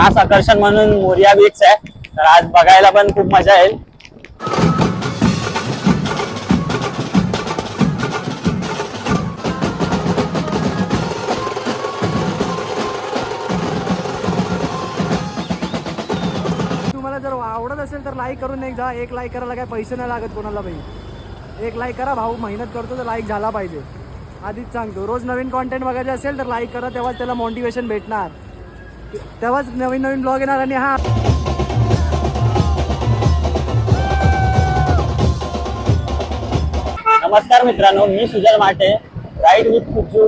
खास आकर्षण म्हणून मोरिया बीच आहे, तर आज बघायला पण खूप मजा येईल. तुम्हाला जर आवडत असेल तर लाईक करून एक जा. एक लाईक करायला काय पैसे नाही लागत कोणाला भाई. एक लाईक करा भाऊ, मेहनत करतो तर लाईक झाला पाहिजे. आधीच सांगतो, रोज नवीन कॉन्टेंट बघायचे असेल तर लाईक करा, तेव्हाच त्याला मोटिवेशन भेटणार, तेव्हाच नवीन नवीन ब्लॉग येणार. आणि हा नमस्कार मित्रांनो, मी सुजल माटे, राईड विथ कुजू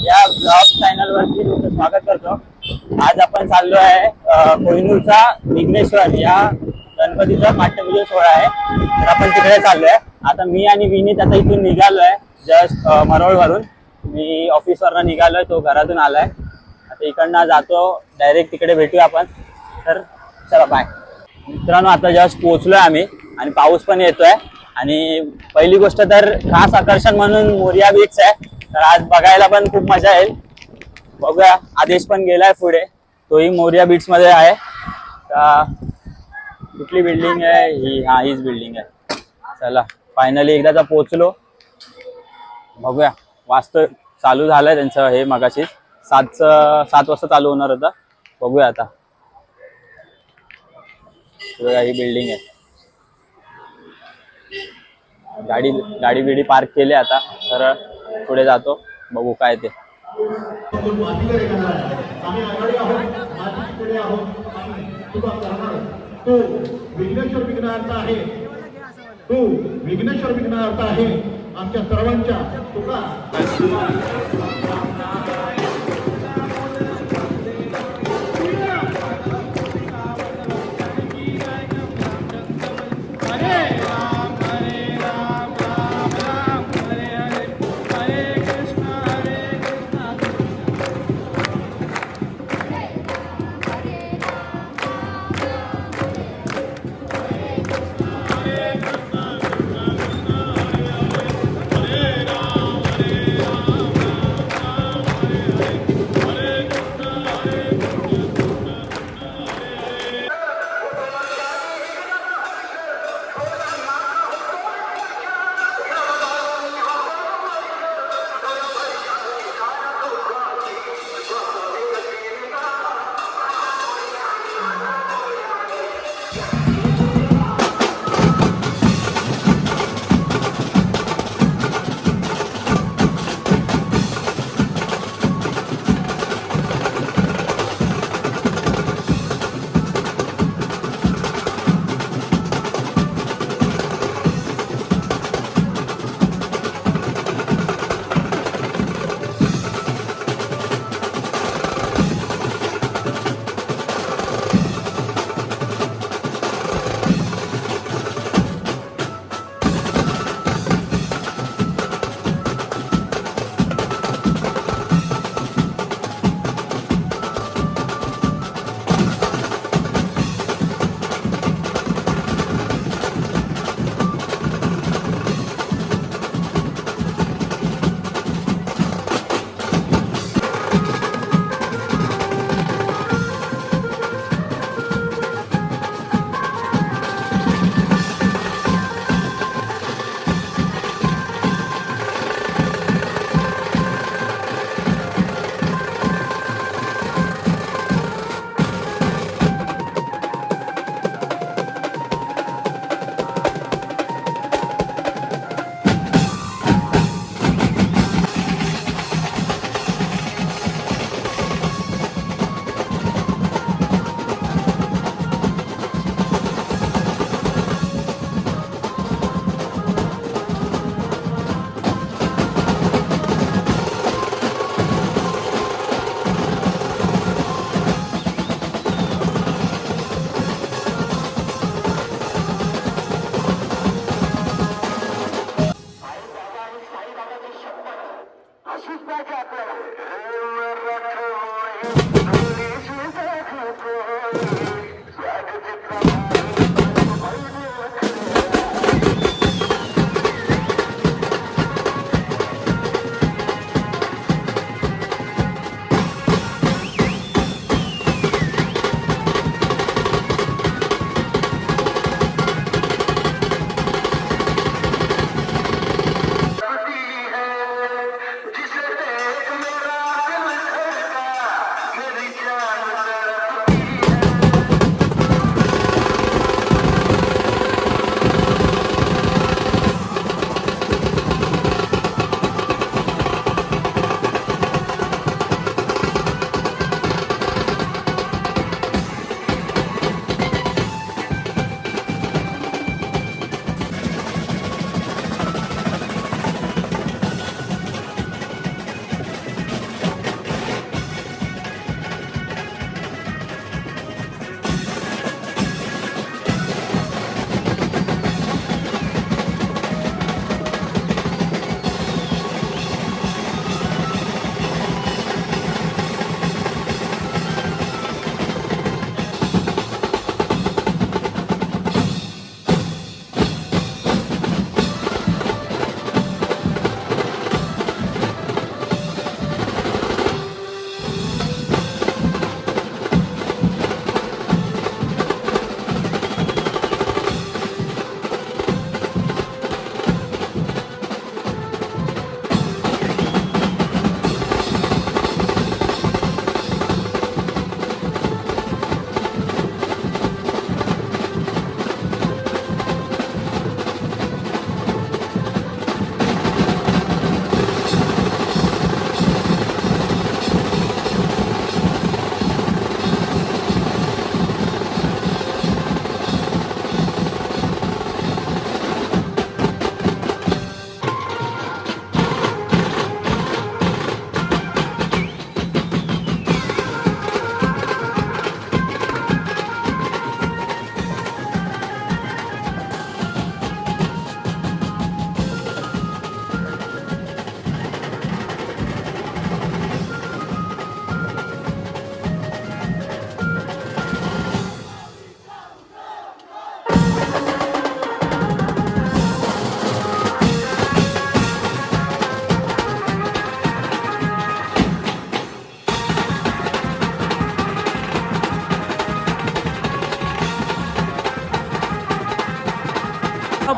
या ब्लॉग चॅनल वरती तुमचं स्वागत करतो. आज आपण चाललो आहे कोहिनूरचा विघ्नेश्वर या गणपतीचा पाठ्यपूजन सोहळा आहे, तर आपण तिकडे चाललोय. आता मी आणि विनीत आता इथून निघालोय जस्ट मरोळ वरून. मी ऑफिसवरनं निघालोय, तो घरातून आलाय. आता इकडनं जातो डायरेक्ट, तिकडे भेटूया आपण. तर चला बाय मित्रांनो. आता जस्ट पोहोचलोय आम्ही आणि पाऊस पण येतोय. आणि पहिली गोष्ट तर खास आकर्षण म्हणून मोरिया बीच आहे, तर आज बघायला पण खूप मजा येईल. बघूया, आदेश पण गेलाय पुढे, तोही मोरिया बीच मध्ये आहे. कुठली बिल्डिंग आहे ही? हा, हीच बिल्डिंग आहे. चला फायनली एकदाचा पोहोचलो. बघूया, वास्तव चालू झालंय त्यांचं हे मगाशी 7 वाजता चालू होणार होतं. बघूया आता. ही बिल्डिंग आहे. गाडी बिडी पार्क केली आता, तर पुढे जातो, बघू काय ते. तू विघ्नेश्वर विघ्नार्थ आहे, तू विघ्नेश्वर विघ्नार्थ आहे आमच्या सर्वांच्या. तुका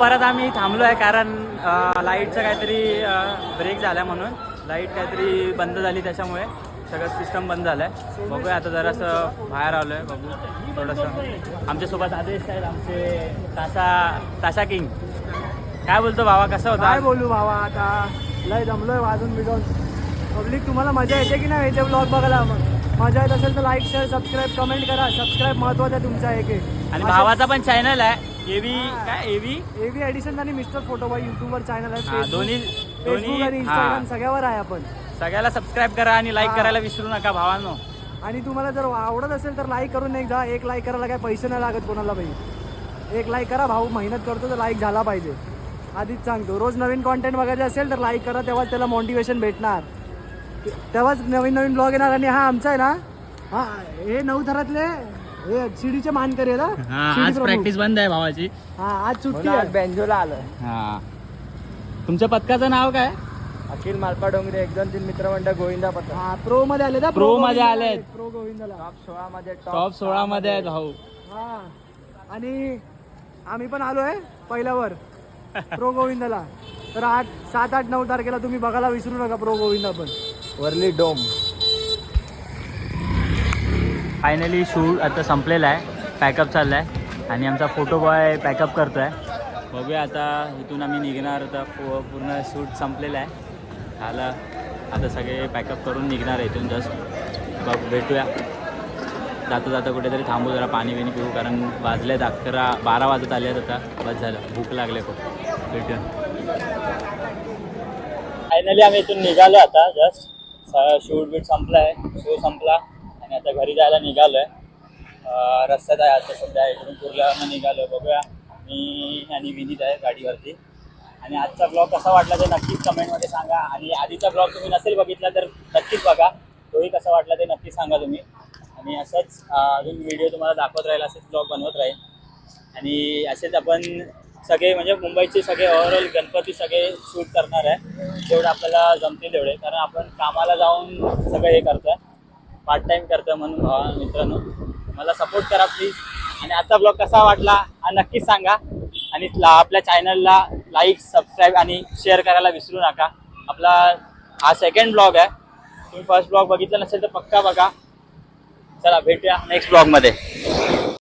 परत आम्ही थांबलो आहे कारण लाईटचं काहीतरी ब्रेक झाला म्हणून लाईट काहीतरी बंद झाली त्याच्यामुळे सगळं सिस्टम बंद झालं आहे. बघूया आता जरासं बाहेर आलो आहे बघू थोडंसं. आमच्यासोबत आदेश आहेत आमचे ताशा किंग. काय बोलतो भावा कसं होतं? काय बोलू भावा आता लय जमलोय वाजून बिजून. पब्लिक तुम्हाला मजा येते की नाही याचे ब्लॉग बघायला? मग मजा येत असेल तर लाईक शेअर सबस्क्राईब कमेंट करा. सबस्क्राईब महत्वाचा आहे तुमचा एक आणि भावाचा पण चॅनल आहे एव्ही काय एव्ही एडिशन आणि मिस्टर फोटो बाय युट्यूबवर चॅनल आहे. दोन्ही फेसबुक आणि इंस्टाग्राम सगळ्यावर आहे आपण. सगळ्याला सबस्क्राईब करा आणि लाईक करायला विसरू नका भावांनो. आणि तुम्हाला जर आवडत असेल तर लाईक करून एक जा. एक लाईक करायला काय पैसे नाही लागत कोणाला भाई. एक लाईक करा भाऊ मेहनत करतो तर लाईक झाला पाहिजे. आधीच सांगतो रोज नवीन कॉन्टेंट बघायचे असेल तर लाईक करा. तेव्हाच त्याला मोटिवेशन भेटणार. तेव्हाच नवीन नवीन ब्लॉग येणार. आणि हा आमचा आहे ना हा हे 9 थरातले हे शिडीचे मानकरी आहे ना. आज प्रॅक्टिस बंद आहे भावाची. हा आज सुट्टी आहे. बेंजोला आलोय. हा तुमच्या पथकाचं नाव काय? अखिल मालपा डोंगरे 1 2 3 मित्रमंडळ गोविंदा पथक. हा प्रो मध्ये आले ना. प्रो मध्ये आले. प्रो गोविंदाला टॉप 16 मध्ये आहेत भाऊ. हा आणि आम्ही पण आलोय पहिल्यावर प्रो गोविंदाला. तर 8 7 8 9 तारखेला तुम्ही बघायला विसरू नका प्रो गोविंदा पण. वरली डोम. फायनली शूट आता संपलेला आहे. पॅकअप चालला आहे आणि आमचा फोटो बॉय पॅकअप करतो आहे. बघूया आता इथून आम्ही निघणार. आता पूर्ण शूट संपलेलं आहे. झालं आता सगळे पॅकअप करून निघणार आहे इथून. जस्ट बघ भेटूया. जाता जाता कुठेतरी थांबू जरा पाणी बिणी पिऊ कारण वाजलेत 11 12 वाजत आले आहेत आता. बस झालं भूक लागले खूप. भेटूया. फायनली आम्ही इथून निघालो आता. जस्ट शूट बीट संपला आहे. शो संपला आणि आता घरी जायला निघालो आहे. रस्त्यात आहे आता सध्या. इकडून कुर्ल्यावरनं निघालो. बघूया मी आणि विनीत आहे गाडीवरती. आणि आजचा ब्लॉग कसा वाटला ते नक्कीच कमेंटमध्ये सांगा. आणि आधीचा ब्लॉग तुम्ही नसेल बघितला तर नक्कीच बघा. तोही कसा वाटला ते नक्कीच सांगा तुम्ही. आणि असंच अजून व्हिडिओ तुम्हाला दाखवत राहील. असेच ब्लॉग बनवत राहील. आणि असेच आपण सगळे म्हणजे मुंबईचे सगळे ओव्हरऑल गणपती सगळे शूट करणार आहे. जेवढं आपल्याला जमतील तेवढे. कारण आपण कामाला जाऊन सगळं हे करतो आहे. पार्ट टाईम करतो आहे म्हणून भावा मित्रांनो मला सपोर्ट करा प्लीज. आणि आजचा ब्लॉग कसा वाटला हा नक्कीच सांगा. आणि आपल्या चॅनलला लाईक सबस्क्राईब आणि शेअर करायला विसरू नका. आपला हा सेकंड ब्लॉग आहे. तुम्ही फर्स्ट ब्लॉग बघितला नसेल तर पक्का बघा. चला भेटूया नेक्स्ट ब्लॉगमध्ये.